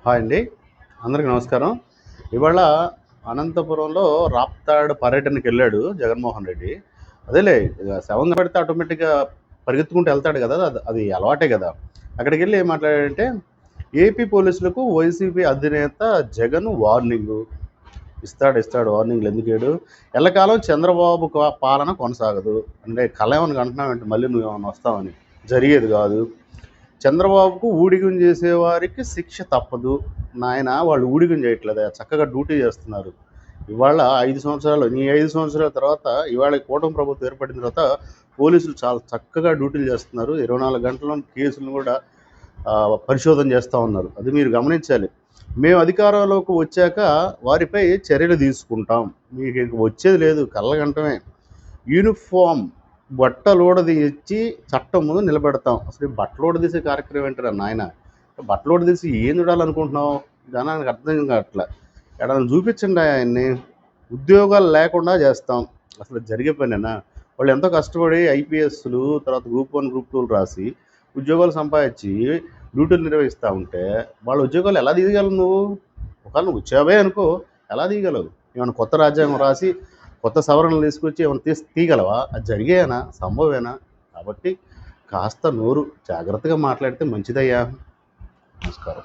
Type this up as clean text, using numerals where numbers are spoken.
Hi అండి. అందరికీ నమస్కారం. ఇవాళ అనంతపురంలో రాప్తాడు పర్యటనకెళ్ళాడు జగన్మోహన్ రెడ్డి. అదేలే ఇగ శవం కనపడితే ఆటోమేటిక్‌గా పరిగెత్తుకుంటూ ఎళ్తాడు గదా! అది అలవాటే గదా! అక్కడికెళ్ళి ఏం మాట్లాడాడంటే, ఏపీ పోలీసులకు వైసీపీ అధినేత జగన్ వార్నింగు. ఇస్తాడు వార్నింగ్‌లు ఎందుకియ్యడు? ఎల్లకాలం చంద్రబాబు పాలన కొనసాగదు. అంటే కల ఏమన్నా కంటున్నావేంటి మళ్ళీ నువ్వేమన్నా వస్తావని? జరిగేది గాదు. చంద్రబాబుకు ఊడిగం చేసేవారికి శిక్ష తప్పదు. నాయనా వాళ్ళు ఊడిగం చేయట్లేదా? చక్కగా డ్యూటీ చేస్తున్నారు. ఇవాళ 5 సంవత్సరాలు నీ 5 సంవత్సరాల తర్వాత ఇవాళ ఈ కూటమి ప్రభుత్వం ఏర్పడిన తర్వాత పోలీసులు చాలా చక్కగా డ్యూటీలు చేస్తున్నారు. 24 గంటల్లో కేసులను కూడా పరిశోధన చేస్తా ఉన్నారు. అది మీరు గమనించాలి. మేము అధికారంలోకి వచ్చాక వారిపై చర్యలు తీసుకుంటాం. మీకు ఇక వచ్చేది లేదు. కళ్ళగంటమే. యూనిఫార్మ్ బట్టలూడదీసి చట్టం ముందు నిలబెడతాం. అసలు ఈ బట్టలూడదీసే కార్యక్రమం ఏంటిరా నాయన? బట్టలూడదీసి ఏం చూడాలనుకుంటున్నావు? జనానికి అర్థం కావట్లే. ఎక్కడైనా చూపించండి ఆయన్ని. ఉద్యోగాలు లేకుండా చేస్తాం. అసలు జరిగే పనేనా? వాళ్ళు ఎంతో కష్టపడి ఐపీఎస్‌లు, తర్వాత గ్రూప్ 1, గ్రూప్ 2లు రాసి ఉద్యోగాలు సంపాదించి డ్యూటీలు నిర్వహిస్తా ఉంటే, వాళ్ళ ఉద్యోగాలు ఎలా తీయగలవు నువ్వు? ఒకవేళ నువ్వు వచ్చావే అనుకో, ఎలా తీయగలవు? ఏమన్నా కొత్త రాజ్యాంగం రాసి, కొత్త సవరణలు తీసుకొచ్చి ఏమన్నా తీయగలవా? అది జరిగేనా? సంభవమేనా? కాబట్టి కాస్త నోరు జాగ్రత్తగా మాట్లాడితే మంచిదయ్యా. నమస్కారం.